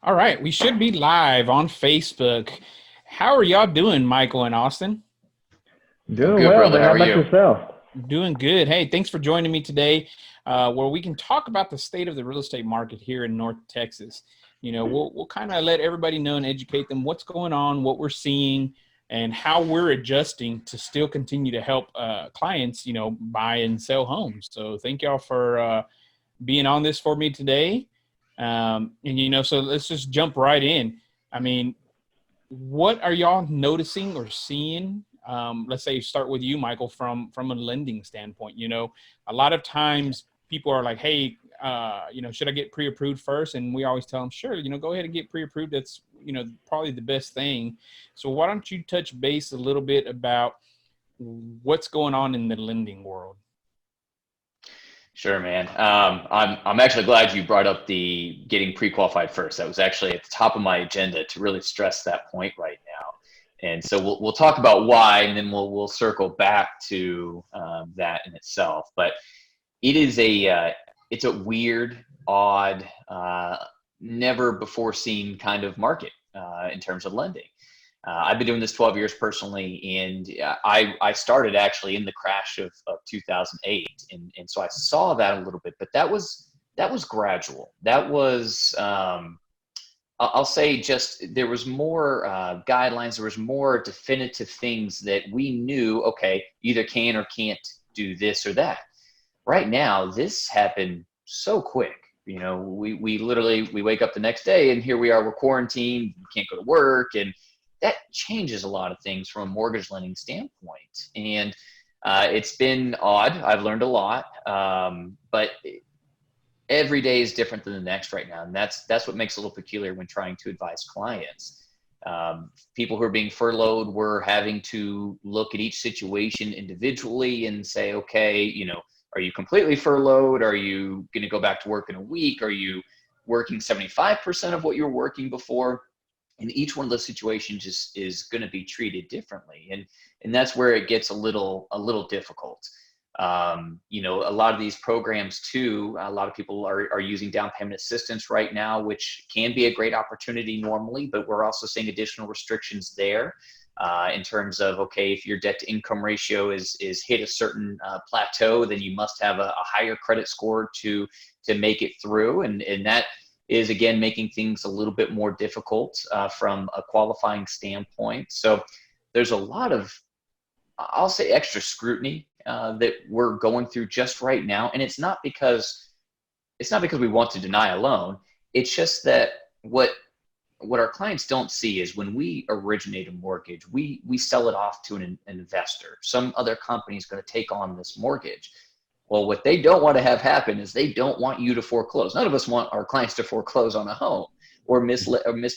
All right, we should be live on Facebook. How are y'all doing, Michael and Austin? I'm Doing good, well, brother. man. How How are about you? yourself? Doing good. Hey, thanks for joining me today, where we can talk about the state of the real estate market here in North Texas. We'll kind of let everybody know and educate them what's going on, what we're seeing, and how we're adjusting to still continue to help clients, buy and sell homes. So thank y'all for being on this for me today. So let's just jump right in. I mean, what are y'all noticing or seeing? Let's say start with you, Michael, from a lending standpoint. A lot of times people are like, "Hey, should I get pre-approved first?" And we always tell them, "Sure, go ahead and get pre-approved. That's probably the best thing." So why don't you touch base a little bit about what's going on in the lending world? Sure, man. I'm actually glad you brought up the getting pre-qualified first. That was actually at the top of my agenda to really stress that point right now. And so we'll talk about why, and then we'll circle back to that in itself. But it is it's a weird, odd, never before seen kind of market in terms of lending. I've been doing this 12 years personally, and I started actually in the crash of 2008, and so I saw that a little bit, but that was gradual. That was I'll say just there was more guidelines, there was more definitive things that we knew. Okay, either can or can't do this or that. Right now, this happened so quick. We literally we wake up the next day and here we are, we're quarantined, we can't go to work, and that changes a lot of things from a mortgage lending standpoint. And it's been odd. I've learned a lot, but every day is different than the next right now, and that's what makes it a little peculiar when trying to advise clients. People who are being furloughed, we're having to look at each situation individually and say, okay, are you completely furloughed? Are you going to go back to work in a week? Are you working 75% of what you were working before? And each one of those situations is going to be treated differently, and that's where it gets a little difficult. A lot of these programs too, a lot of people are using down payment assistance right now, which can be a great opportunity normally, but we're also seeing additional restrictions there in terms of, okay, if your debt to income ratio is hit a certain plateau, then you must have a higher credit score to make it through, and that is again making things a little bit more difficult from a qualifying standpoint. So there's a lot of, I'll say, extra scrutiny that we're going through just right now, and it's not because we want to deny a loan. It's just that what our clients don't see is when we originate a mortgage, we sell it off to an investor. Some other company is going to take on this mortgage. Well, what they don't want to have happen is they don't want you to foreclose. None of us want our clients to foreclose on a home or miss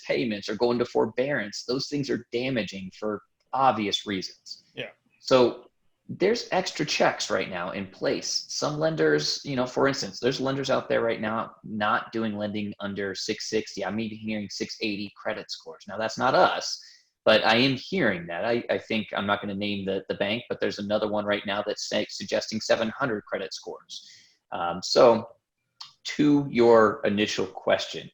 payments or go into forbearance. Those things are damaging for obvious reasons. Yeah. So there's extra checks right now in place. Some lenders, for instance, there's lenders out there right now not doing lending under 660. I'm even hearing 680 credit scores. Now, that's not us, but I am hearing that. I think, I'm not going to name the bank, but there's another one right now that's suggesting 700 credit scores. So to your initial question,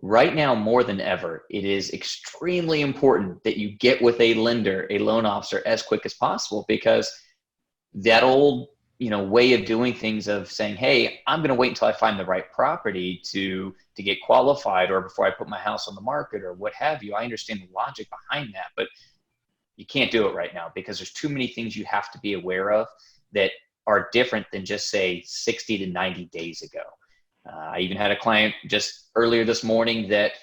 right now more than ever, it is extremely important that you get with a lender, a loan officer, as quick as possible, because that old way of doing things, of saying, hey, I'm going to wait until I find the right property to get qualified, or before I put my house on the market, or what have you. I understand the logic behind that, but you can't do it right now because there's too many things you have to be aware of that are different than just, say, 60 to 90 days ago. I even had a client just earlier this morning that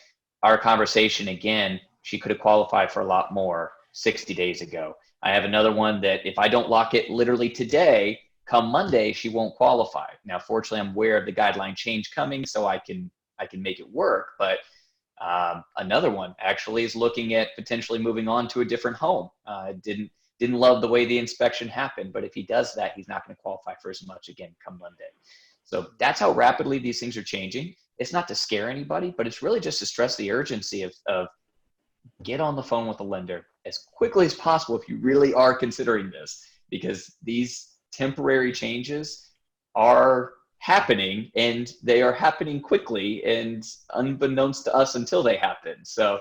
our conversation, again, she could have qualified for a lot more 60 days ago. I have another one that if I don't lock it literally today, come Monday, she won't qualify. Now, fortunately, I'm aware of the guideline change coming, so I can make it work. But another one actually is looking at potentially moving on to a different home. Didn't love the way the inspection happened, but if he does that, he's not going to qualify for as much again come Monday. So that's how rapidly these things are changing. It's not to scare anybody, but it's really just to stress the urgency of get on the phone with the lender as quickly as possible if you really are considering this, because these temporary changes are happening, and they are happening quickly and unbeknownst to us until they happen. So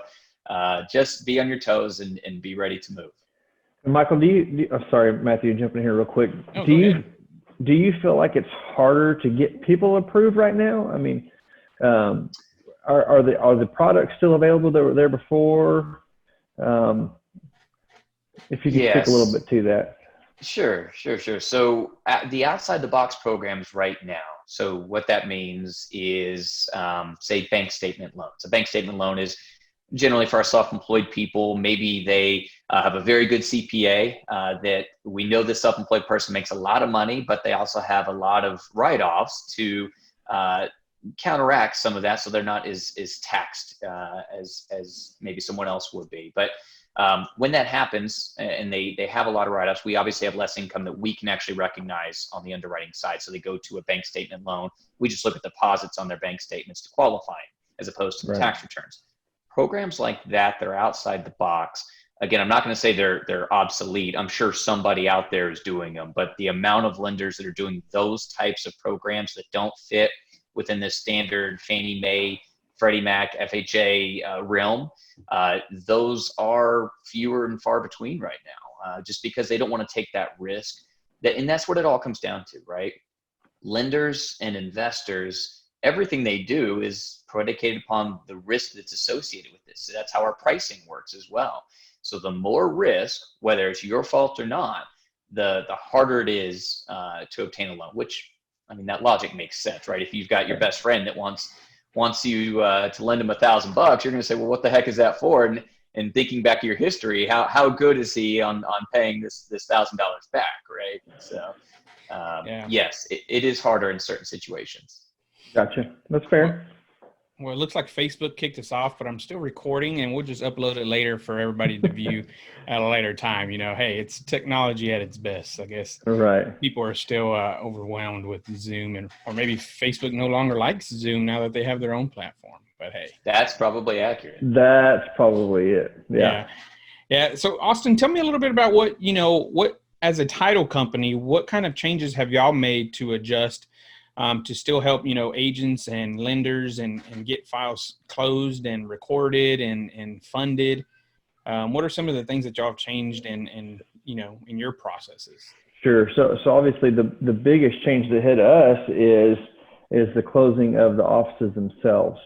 just be on your toes and be ready to move. Michael, sorry, Matthew, jumping in here real quick. Oh, Do you feel like it's harder to get people approved right now? I mean, are the products still available that were there before? If you could speak a little bit to that. Sure. So the outside the box programs right now. So what that means is, say, bank statement loans. A bank statement loan is generally for our self-employed people. Maybe they have a very good CPA that we know this self-employed person makes a lot of money, but they also have a lot of write-offs to counteract some of that, so they're not as taxed as maybe someone else would be. But when that happens and they have a lot of write-offs, we obviously have less income that we can actually recognize on the underwriting side. So they go to a bank statement loan. We just look at deposits on their bank statements to qualify as opposed to the tax returns. Programs like that are outside the box. Again, I'm not going to say they're obsolete. I'm sure somebody out there is doing them, but the amount of lenders that are doing those types of programs that don't fit within this standard Fannie Mae, Freddie Mac, FHA realm, those are fewer and far between right now, just because they don't want to take that risk. And that's what it all comes down to, right? Lenders and investors, everything they do is predicated upon the risk that's associated with this. So that's how our pricing works as well. So the more risk, whether it's your fault or not, the harder it is to obtain a loan, which, I mean, that logic makes sense, right? If you've got your best friend that wants you to lend him $1,000, you're going to say, well, what the heck is that for? And thinking back to your history, how good is he on paying this $1,000 back, right? So yes, it is harder in certain situations. Gotcha. That's fair. Well, it looks like Facebook kicked us off, but I'm still recording, and we'll just upload it later for everybody to view at a later time. You know, hey, it's technology at its best, I guess. Right. People are still overwhelmed with Zoom, or maybe Facebook no longer likes Zoom now that they have their own platform. But hey, that's probably accurate. That's probably it. Yeah. So, Austin, tell me a little bit about what as a title company, what kind of changes have y'all made to adjust to still help, agents and lenders and get files closed and recorded and funded? What are some of the things that y'all have changed in your processes? Sure. So obviously the biggest change that hit us is the closing of the offices themselves.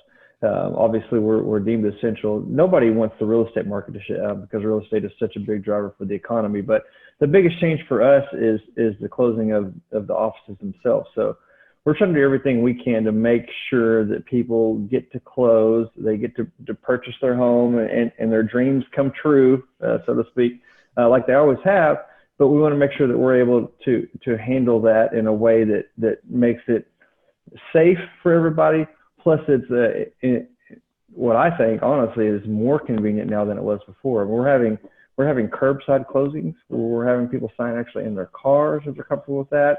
Obviously we're deemed essential. Nobody wants the real estate market to shut down because real estate is such a big driver for the economy. But the biggest change for us is the closing of the offices themselves. So we're trying to do everything we can to make sure that people get to close, they get to purchase their home, and their dreams come true, so to speak, like they always have. But we want to make sure that we're able to handle that in a way that makes it safe for everybody. Plus, it's what I think, honestly, is more convenient now than it was before. We're having curbside closings where we're having people sign actually in their cars if they're comfortable with that.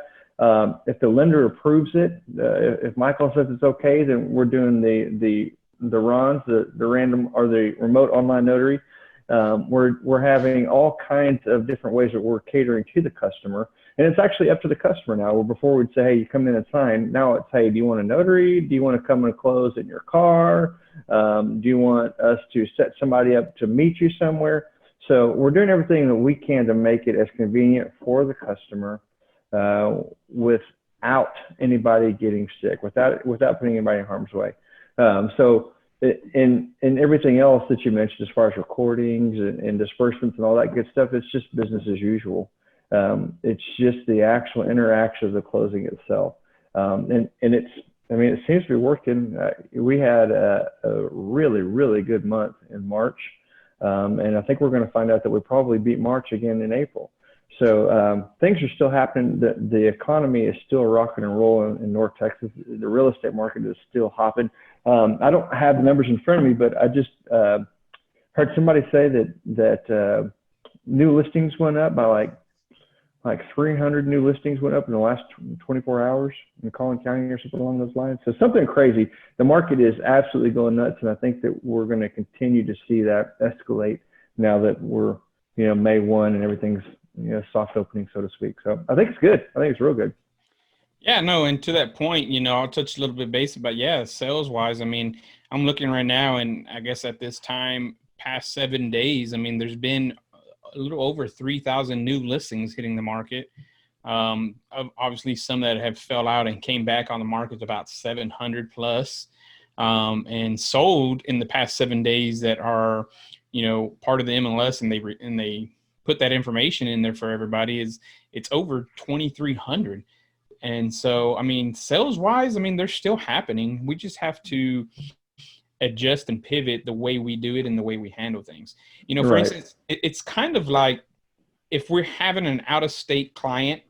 If the lender approves it, if Michael says it's okay, then we're doing the runs, the random or the remote online notary. We're having all kinds of different ways that we're catering to the customer, and it's actually up to the customer now. Where before we'd say, hey, you come in and sign. Now it's, hey, do you want a notary? Do you want to come and close in your car? Do you want us to set somebody up to meet you somewhere? So we're doing everything that we can to make it as convenient for the customer, without anybody getting sick, without putting anybody in harm's way. So in everything else that you mentioned, as far as recordings and disbursements and all that good stuff, it's just business as usual. It's just the actual interaction of the closing itself. And it seems to be working. We had a really, really good month in March. And I think we're going to find out that we probably beat March again in April. So things are still happening. The economy is still rocking and rolling in North Texas. The real estate market is still hopping. I don't have the numbers in front of me, but I just heard somebody say that new listings went up by like 300 new listings went up in the last 24 hours in Collin County or something along those lines. So something crazy. The market is absolutely going nuts, and I think that we're going to continue to see that escalate now that we're May 1 and everything's soft opening, so to speak. So I think it's good. I think it's real good. Yeah, no, and to that point, I'll touch a little bit base about, yeah, sales wise. I mean, I'm looking right now, and I guess at this time, past 7 days, I mean, there's been a little over 3,000 new listings hitting the market. Obviously, some that have fell out and came back on the market, about 700 plus, and sold in the past 7 days that are, part of the MLS, and they put that information in there for everybody. It's over 2,300. And so, I mean, sales wise, I mean, they're still happening. We just have to adjust and pivot the way we do it and the way we handle things. For Right. instance, it's kind of like if we're having an out of state client,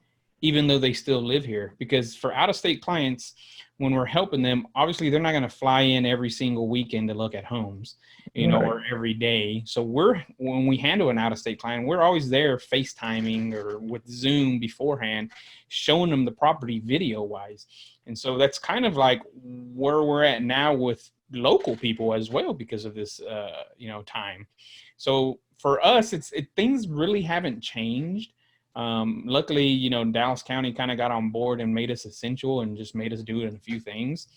even though they still live here, because for out of state clients, when we're helping them, obviously they're not going to fly in every single weekend to look at homes, Right. or every day. So when we handle an out of state client, we're always there FaceTiming or with Zoom beforehand, showing them the property video wise. And so that's kind of like where we're at now with local people as well because of this, time. So for us, things really haven't changed. Luckily, Dallas County kind of got on board and made us essential and just made us do it in a few things.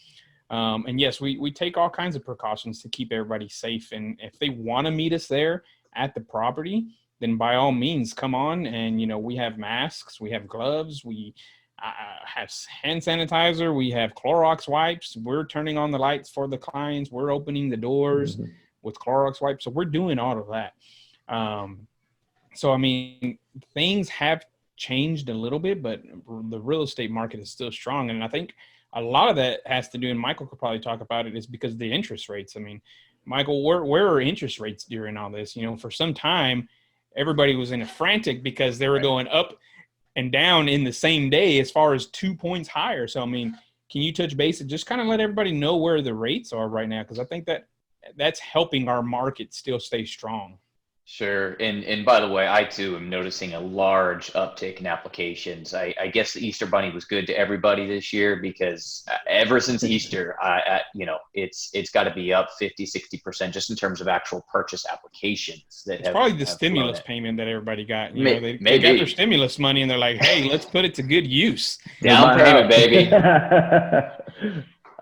And yes, we take all kinds of precautions to keep everybody safe. And if they want to meet us there at the property, then by all means, come on. And, we have masks, we have gloves, we have hand sanitizer, we have Clorox wipes. We're turning on the lights for the clients. We're opening the doors Mm-hmm. with Clorox wipes. So we're doing all of that. So, I mean, things have changed a little bit, but the real estate market is still strong. And I think a lot of that has to do, and Michael could probably talk about it, is because of the interest rates. I mean, Michael, where are interest rates during all this? For some time, everybody was in a frantic because they were Right. going up and down in the same day as far as 2 points higher. So, I mean, can you touch base and just kind of let everybody know where the rates are right now? Because I think that's helping our market still stay strong. Sure. And by the way, I too am noticing a large uptick in applications. I guess the Easter Bunny was good to everybody this year because ever since Easter, it's got to be up 50, 60% just in terms of actual purchase applications that It's probably the have flown stimulus in. payment that everybody got. They got their Maybe stimulus money and they're like, hey, let's put it to good use. Go down buy payment, baby. a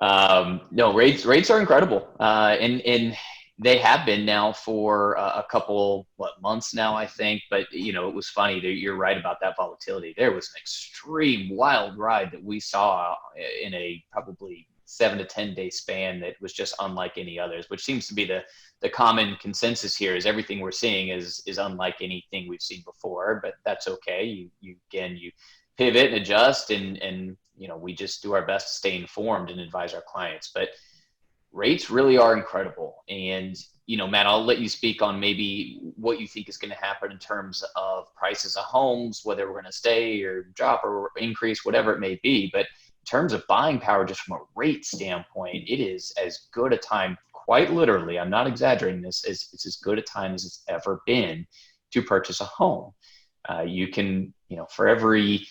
house. No, rates are incredible, and they have been now for a couple months now, I think. But it was funny that you're right about that volatility. There was an extreme wild ride that we saw in a probably 7 to 10 day span that was just unlike any others, which seems to be the common consensus here. Is everything we're seeing is unlike anything we've seen before, but that's okay. You pivot and adjust, and we just do our best to stay informed and advise our clients. But rates really are incredible. And Matt, I'll let you speak on maybe what you think is going to happen in terms of prices of homes, whether we're going to stay or drop or increase, whatever it may be. But in terms of buying power, just from a rate standpoint, it is as good a time, quite literally, I'm not exaggerating this, it's as good a time as it's ever been to purchase a home. You can, for every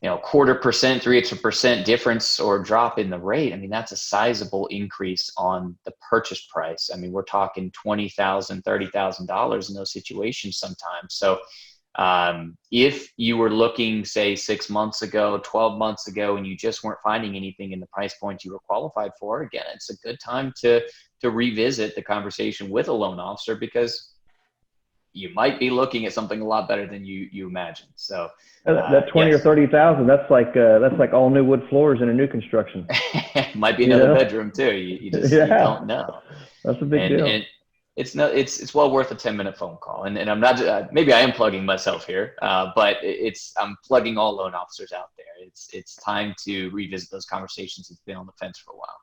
1/4%, 3% difference or drop in the rate, I mean, that's a sizable increase on the purchase price. I mean, we're talking $20,000, $30,000 in those situations sometimes. So if you were looking, say, 6 months ago, 12 months ago, and you just weren't finding anything in the price point you were qualified for, again, it's a good time to revisit the conversation with a loan officer, because you might be looking at something a lot better than you imagine. So That 20 or yes, 30,000, that's like all new wood floors in a new construction. might be You another know? bedroom too. You just you Yeah, don't know. that's a big deal. And it's well worth a 10-minute phone call. And I'm not, maybe I am plugging myself here, but I'm plugging all loan officers out there. It's time to revisit those conversations. It's been on the fence for a while.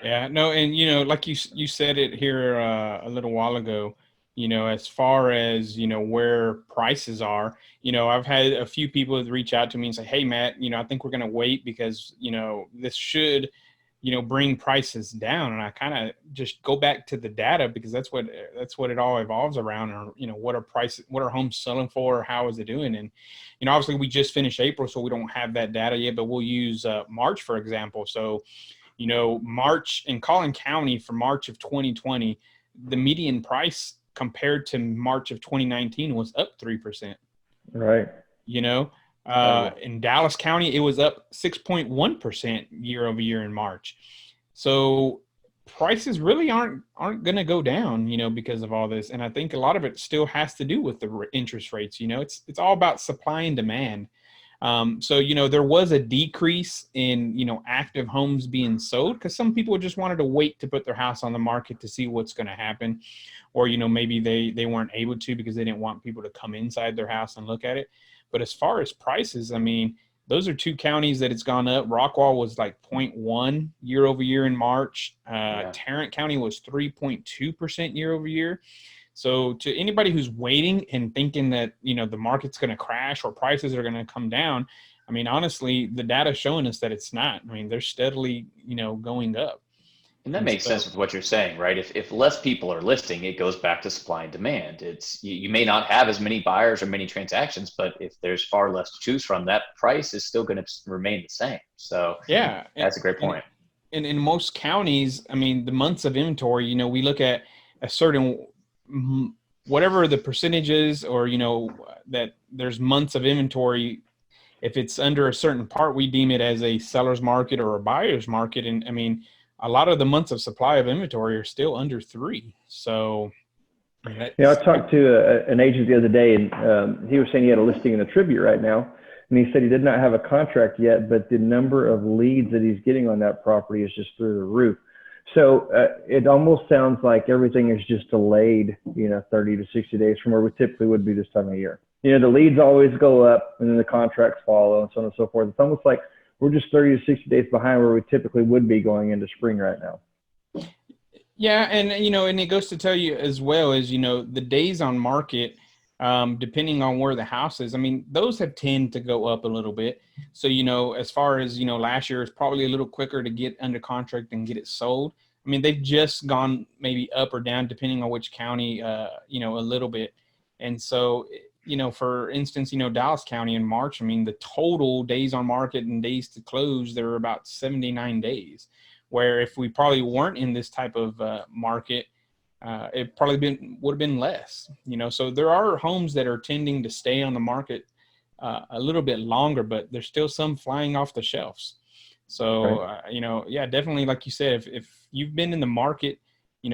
Yeah, no, and like you said it here a little while ago, as far as where prices are, I've had a few people that reach out to me and say, "Hey, Matt, I think we're going to wait because this should, bring prices down." And I kind of just go back to the data because that's what it all evolves around. Or what are homes selling for? How is it doing? And obviously we just finished April, so we don't have that data yet, but we'll use March for example. So March in Collin County for March of 2020, the median price compared to March of 2019 was up 3%. Right. You know, In Dallas County, it was up 6.1% year over year in March. So prices really aren't going to go down, because of all this. And I think a lot of it still has to do with the interest rates. It's all about supply and demand. So, there was a decrease in, active homes being sold because some people just wanted to wait to put their house on the market to see what's going to happen. Or, maybe they weren't able to because they didn't want people to come inside their house and look at it. But as far as prices, I mean, those are two counties that it's gone up. Rockwall was like 0.1 year over year in March. Tarrant County was 3.2% year over year. So to anybody who's waiting and thinking that, the market's going to crash or prices are going to come down, I mean, honestly, the data is showing us that it's not. I mean, they're steadily, going up. And that makes sense with what you're saying, right? If less people are listing, it goes back to supply and demand. It's you may not have as many buyers or many transactions, but if there's far less to choose from, that price is still going to remain the same. So yeah, that's a great point. And in most counties, I mean, the months of inventory, we look at a certain whatever the percentage is, or that there's months of inventory. If it's under a certain part, we deem it as a seller's market or a buyer's market. And I mean, a lot of the months of supply of inventory are still under 3. So, I talked to an agent the other day, and he was saying he had a listing in the Tribute right now, and he said he did not have a contract yet, but the number of leads that he's getting on that property is just through the roof. So it almost sounds like everything is just delayed, 30 to 60 days from where we typically would be this time of year. The leads always go up, and then the contracts follow, and so on and so forth. It's almost like we're just 30 to 60 days behind where we typically would be going into spring right now. Yeah. And, and it goes to tell you as well as, the days on market, depending on where the house is, I mean, those have tend to go up a little bit. So, as far as, last year is probably a little quicker to get under contract and get it sold. I mean, they've just gone maybe up or down depending on which county, a little bit. And so, for instance, Dallas County in March, I mean, the total days on market and days to close, there were about 79 days, where if we probably weren't in this type of market, it probably would have been less, so there are homes that are tending to stay on the market a little bit longer, but there's still some flying off the shelves. So, yeah, definitely. Like you said, if you've been in the market,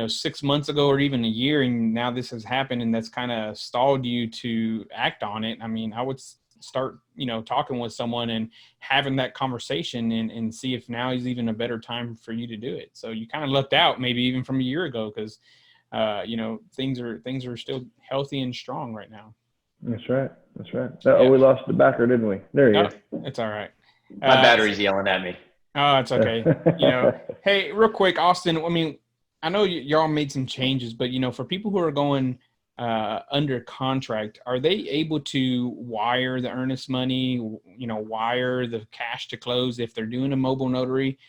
6 months ago or even a year, and now this has happened and that's kind of stalled you to act on it, I mean, I would start, talking with someone and having that conversation and see if now is even a better time for you to do it. So you kind of lucked out maybe even from a year ago because, things are still healthy and strong right now. That's right. Oh, we lost DeBacker, didn't we? There you go. It's all right. My battery's yelling at me. Oh, it's okay. Hey, real quick, Austin, I mean, I know y'all made some changes, but, for people who are going under contract, are they able to wire the earnest money, wire the cash to close if they're doing a mobile notary?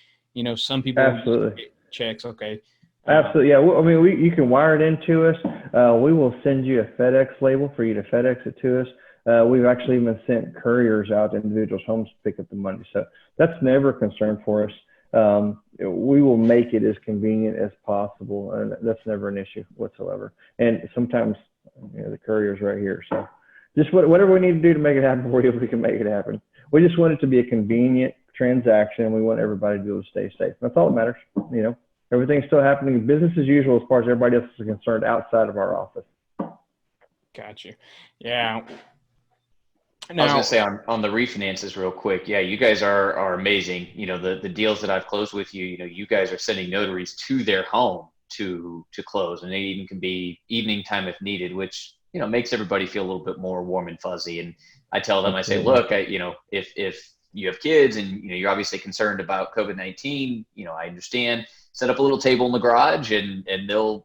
Some people absolutely checks. Okay. Absolutely. Yeah. I mean, you can wire it into us. We will send you a FedEx label for you to FedEx it to us. We've actually even sent couriers out to individuals' homes to pick up the money. So that's never a concern for us. We will make it as convenient as possible, and that's never an issue whatsoever. And sometimes, the courier's right here. So just whatever we need to do to make it happen for you, we can make it happen. We just want it to be a convenient transaction, and we want everybody to be able to stay safe. That's all that matters. Everything's still happening business as usual as far as everybody else is concerned outside of our office. Got you. Yeah. Now, I was going to say on the refinances real quick. Yeah, you guys are amazing. The deals that I've closed with you, you guys are sending notaries to their home to close, and they even can be evening time if needed, which, makes everybody feel a little bit more warm and fuzzy. And I tell them, I say, look, if you have kids and, you're obviously concerned about COVID-19, I understand. Set up a little table in the garage and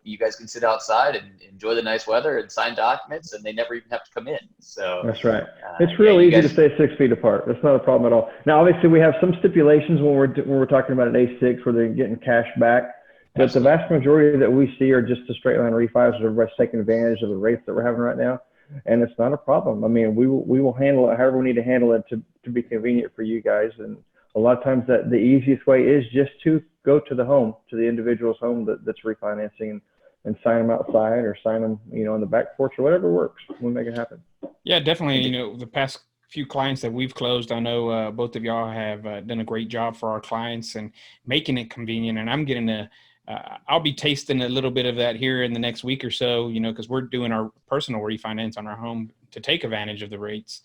you guys can sit outside and enjoy the nice weather and sign documents, and they never even have to come in. So that's right. It's real easy to stay 6 feet apart. That's not a problem at all. Now, obviously we have some stipulations when we're talking about an A6 where they're getting cash back, but absolutely. The vast majority that we see are just the straight line refis. Everybody's taking advantage of the rates that we're having right now. And it's not a problem. I mean, we will handle it however we need to handle it to be convenient for you guys. And a lot of times the easiest way is just to go to the home, to the individual's home that's refinancing and sign them outside or sign them, on the back porch or whatever works. We'll make it happen. Yeah, definitely. The past few clients that we've closed. I know both of y'all have done a great job for our clients and making it convenient. And I'm getting I'll be tasting a little bit of that here in the next week or so, because we're doing our personal refinance on our home to take advantage of the rates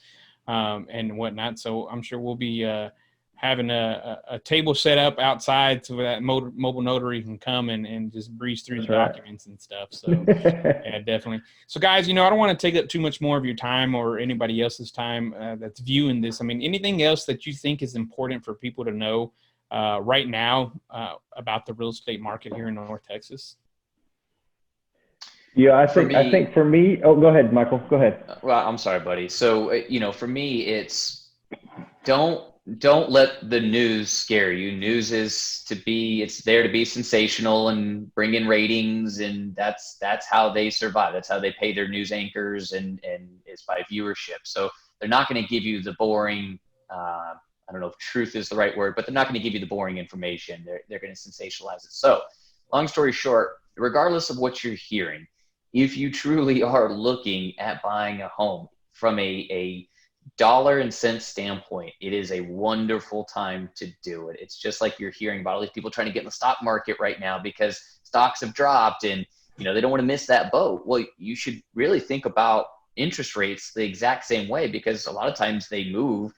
and whatnot. So I'm sure we'll be having a table set up outside so that mobile notary can come and just breeze through the documents and stuff. So yeah, definitely. So guys, I don't want to take up too much more of your time or anybody else's time that's viewing this. I mean, anything else that you think is important for people to know right now about the real estate market here in North Texas? Yeah, I think for me, oh, go ahead, Michael, go ahead. Well, I'm sorry, buddy. So, for me, it's don't let the news scare you. News it's there to be sensational and bring in ratings, and that's how they survive. That's how they pay their news anchors, and it's by viewership. So they're not going to give you the boring, I don't know if truth is the right word, but they're not going to give you the boring information. They're going to sensationalize it. So long story short, regardless of what you're hearing, if you truly are looking at buying a home from a dollar and cent standpoint, it is a wonderful time to do it. It's just like you're hearing about all these people trying to get in the stock market right now because stocks have dropped and they don't want to miss that boat. Well, you should really think about interest rates the exact same way, because a lot of times they move.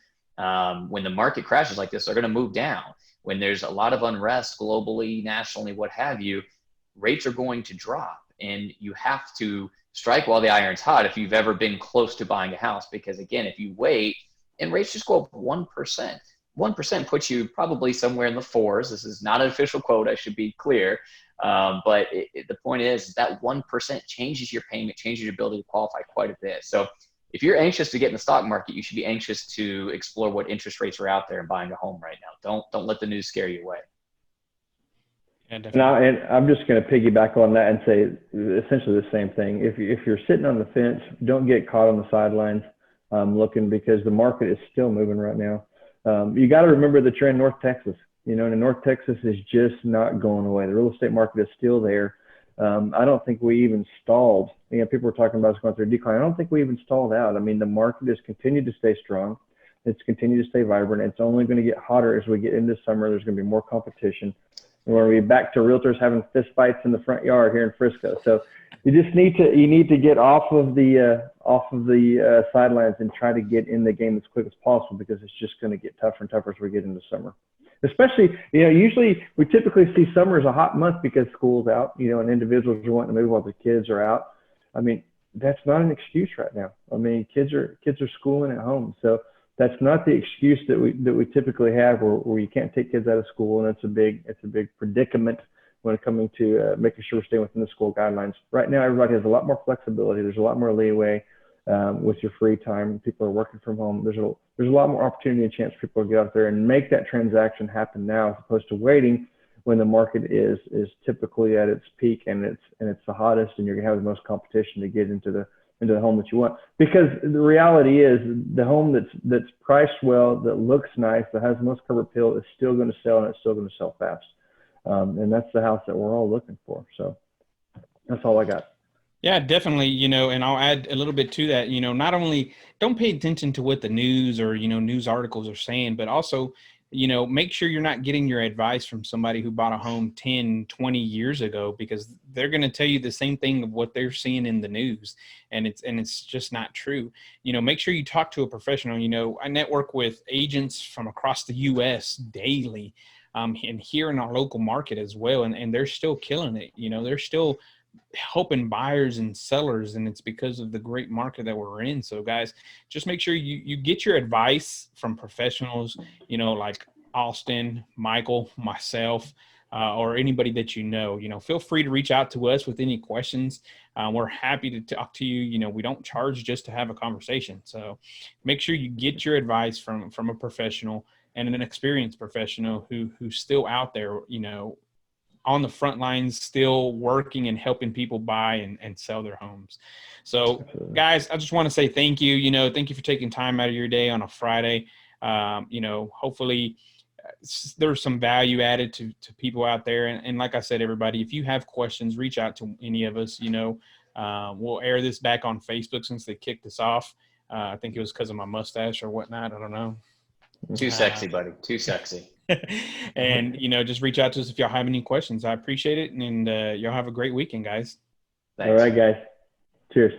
When the market crashes like this, they're going to move down. When there's a lot of unrest globally, nationally, what have you, rates are going to drop. And you have to strike while the iron's hot if you've ever been close to buying a house. Because again, if you wait and rates just go up 1%, 1% puts you probably somewhere in the fours. This is not an official quote, I should be clear. But the point is that 1% changes your payment, changes your ability to qualify quite a bit. So if you're anxious to get in the stock market, you should be anxious to explore what interest rates are out there and buying a home right now. Don't let the news scare you away. Yeah, and I'm just going to piggyback on that and say essentially the same thing. If you're sitting on the fence, don't get caught on the sidelines looking, because the market is still moving right now. You got to remember that you're in North Texas, and North Texas is just not going away. The real estate market is still there. I don't think we even stalled. People were talking about us going through a decline. I don't think we even stalled out. I mean, the market has continued to stay strong. It's continued to stay vibrant. It's only going to get hotter as we get into summer. There's going to be more competition. We're going to be back to realtors having fist fights in the front yard here in Frisco. So you just need to get off of the sidelines and try to get in the game as quick as possible, because it's just going to get tougher and tougher as we get into summer. Especially, usually we typically see summer as a hot month because school's out, and individuals are wanting to move while the kids are out. I mean, that's not an excuse right now. I mean, kids are schooling at home. So that's not the excuse that we typically have where you can't take kids out of school. And it's a big predicament when it coming to making sure we're staying within the school guidelines. Right now, everybody has a lot more flexibility. There's a lot more leeway with your free time. People are working from home. There's a lot more opportunity and chance for people to get out there and make that transaction happen now, as opposed to waiting when the market is typically at its peak and it's the hottest, and you're gonna have the most competition to get into the home that you want. Because the reality is, the home that's priced well, that looks nice, that has the most curb appeal, is still going to sell, and it's still going to sell fast. And that's the house that we're all looking for. So that's all I got. Yeah, definitely. And I'll add a little bit to that. Not only don't pay attention to what the news or, news articles are saying, but also, make sure you're not getting your advice from somebody who bought a home 10, 20 years ago, because they're going to tell you the same thing of what they're seeing in the news. And it's just not true. Make sure you talk to a professional. I network with agents from across the U.S. daily and here in our local market as well. And they're still killing it. They're still helping buyers and sellers, and it's because of the great market that we're in. So guys, just make sure you get your advice from professionals, like Austin, Michael, myself, or anybody that feel free to reach out to us with any questions. We're happy to talk to you. We don't charge just to have a conversation. So make sure you get your advice from a professional and an experienced professional who's still out there, on the front lines, still working and helping people buy and sell their homes. So guys, I just want to say thank you. Thank you for taking time out of your day on a Friday. Hopefully there's some value added to people out there. And like I said, everybody, if you have questions, reach out to any of us. We'll air this back on Facebook since they kicked us off. I think it was because of my mustache or whatnot. I don't know. Too sexy, buddy. Too sexy. And, just reach out to us if y'all have any questions. I appreciate it. And y'all have a great weekend, guys. Thanks. All right, guys. Cheers.